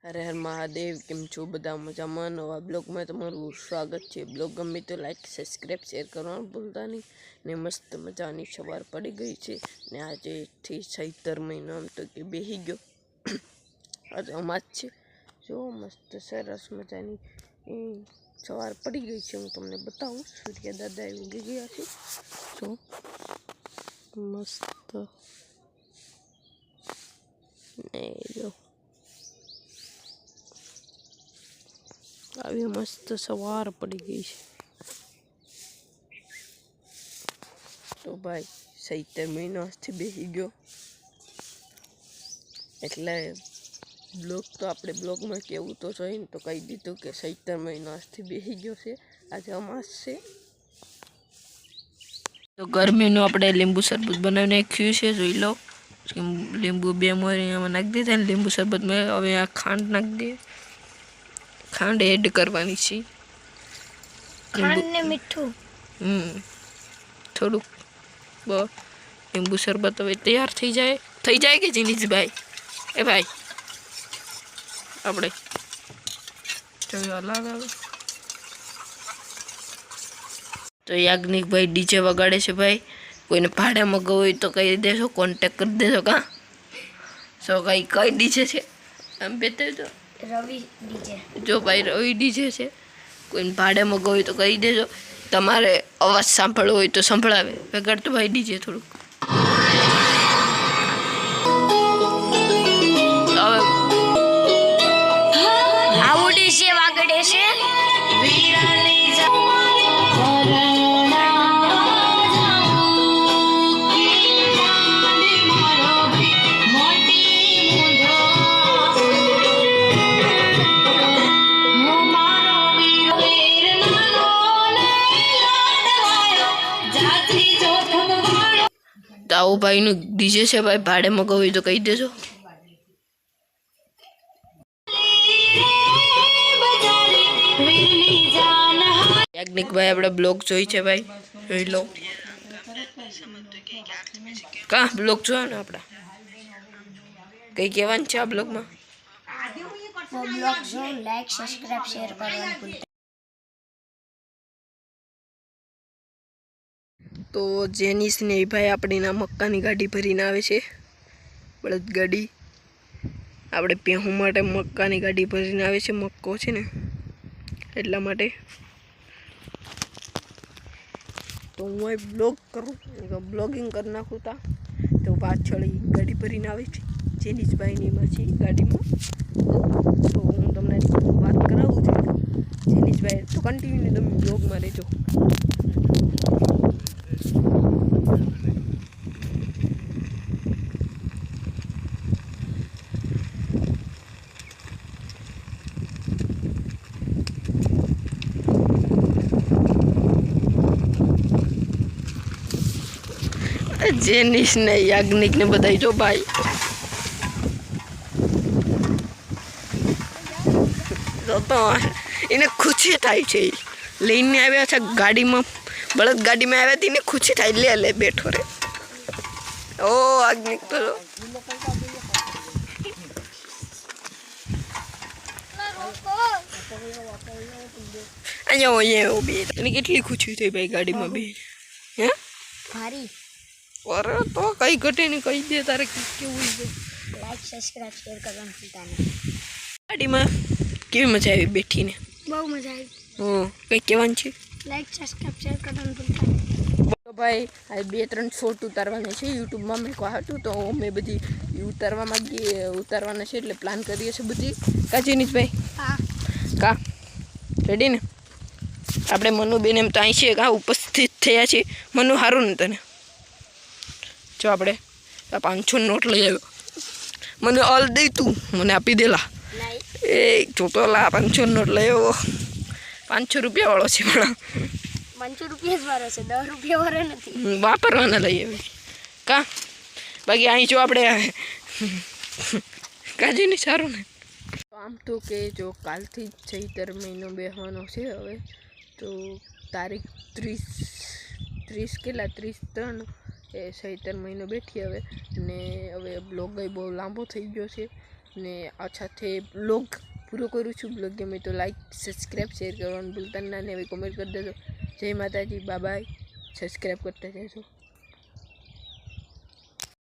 हर हर महादेव केम छो बधा मजामां नवा ब्लॉग में तमारुं स्वागत है। ब्लॉग गमे तो लाइक सब्सक्राइब शेर करवानुं भूलता नहीं ने मस्त मजानी सवार पड़ी गई है ने आज थी 76 महीनो आम तो कि बेही गयो। आज अमाज छे जो मस्त सरस मजानी सवार पड़ी गई है। हूँ तमने बताऊँ सूर्य दादा उगी गया है जो मस्त ने जो अभी मस्त सवार पड़ी गई है। तो भाई 76 महीना आजथी बेही गयो એટલે બ્લોગ તો આપણે બ્લોગમાં કેવું તો જોઈએ ને તો કહી દીધું કે 76 મહિના આજથી બેસી ગયો છે। આજે અમાસ છે તો ગરમીનું આપણે લીંબુ શરબત બનાવી નાખ્યું છે જોઈ લો। લીંબુ બે મોરીમાં નાખી દીધા ને લીંબુ શરબતમાં હવે આ ખાંડ નાખી દઈએ। ખાંડ એડ કરવાની છે ખાંડ ને મીઠું થોડુંક લીંબુ શરબત હવે તૈયાર થઈ જાય કે જીનીશભાઈ ए भाई આપણે જો અલગ આવે તો યાજ્ઞિક ભાઈ ડીજે વગાડે છે ભાઈ। કોઈને ભાડે મગાવવું હોય તો કહી દેજો, કોન્ટેક્ટ કરી દેજો। કા સો કઈ ડીજે છે આમ બતાવી દો। રવિ ડીજે જો ભાઈ રવિ ડીજે છે। કોઈને ભાડે મગાવવું હોય તો કહી દેજો। તમારે અવાજ સાંભળવો હોય તો સંભળાવે। વગાડ તો ભાઈ ડીજે થોડુંક આવડી છે વાગડે છે તાऊ भाई નું ડીજે છે ભાઈ। ભાડે મગાવવું હોય તો કહી દેજો। યાજ્ઞિક ભાઈ આપણે બ્લોગ જોઈ છે ભાઈ, જોઈ લો। કા બ્લોગ જોયા ને આપણા કઈ કહેવાનું છે આ બ્લોગમાં? બ્લોગ જો લાઈક સબસ્ક્રાઇબ શેર કરવાનું ભૂલતા। તો જેનિસ ને ભાઈ આપણી ના મક્કાની ગાડી ભરીને આવે છે, બળદ ગાડી। આપણે પેહું માટે મક્કાની ગાડી ભરીને આવે છે, મક્કો છે ને એટલા માટે। તો હું અહીં બ્લોગ કરું તો બ્લોગિંગ કરી નાખું તા તો પાછળ ગાડી ભરીને આવે છે જેનિશભાઈની એમાંથી ગાડીમાં। તો હું તમને વાત કરાવું છું જેનિશભાઈ, તો કન્ટિન્યુ તમે બ્લોગમાં રહેજો। जेनिस ने याज्ञिक ने बताई जो भाई तो इन्हें खुशी थाई छे लईने आव्या छे गाड़ी में, बळद गाड़ी में आव्या थी ने खुशी थाई ले ले बैठो रे। ओ याज्ञिक तो अयो ये ओ बे इन्हें कितनी खुशी थई भाई गाड़ी में बे हैं भारी। अरे तो कई घटे नहीं कही दे तारे केवुं है। लाइक सब्सक्राइब शेर करવાનું ભૂલતા નહીં। गाड़ी में केवी मजा आई बैठी ने? બહુ મજા આવી। कई કહેવાનું છે? લાઈક સબસ્ક્રાઇબ શેર કરવાનું ભૂલતા નહીં। તો ભાઈ આ 2-3 શોર્ટ ઉતારવાના છે યુટ્યુબમાં મેં કહ્યું હતું તો અમે બધી ઉતારવાના છે એટલે પ્લાન કરીએ છીએ બધી। કા જીનીશભાઈ? હા કા રેડી ને? આપણે મનુબેન એમ તો અહીં છે કા ઉપસ્થિત થયા છે। મનુ સારું ને તને? જો આપણે 500 નોટ લઈ આવ્યો। મને ઓલ દે તું મને આપી દેલા એ ચોટોલા 500 નોટ લઈ આવ્યો। 500 રૂપિયા વાળો છે પણ 500 રૂપિયા જ વાળો છે, 10 રૂપિયા વાળો નથી। વાપરવાના લઈ આવી કા। બાકી અહીં જો આપણે કાજીની સારું ને। આમ તો કે જો કાલથી 76 મહિનો બેસવાનો છે હવે તો તારીખ 30 કેટલા 33 એ 76 મહિનો બેઠી હવે ને હવે બ્લોગ બહુ લાંબો થઈ ગયો છે ને આ સાથે બ્લોગ પૂરો કરું છું. બ્લોગ ગમે તો લાઈક સબસ્ક્રાઈબ શેર કરવાનું ભૂલતા ના, ને હવે કોમેન્ટ કરી દેજો. જય માતાજી, બાય બાય, સબસ્ક્રાઈબ કરતા જજો.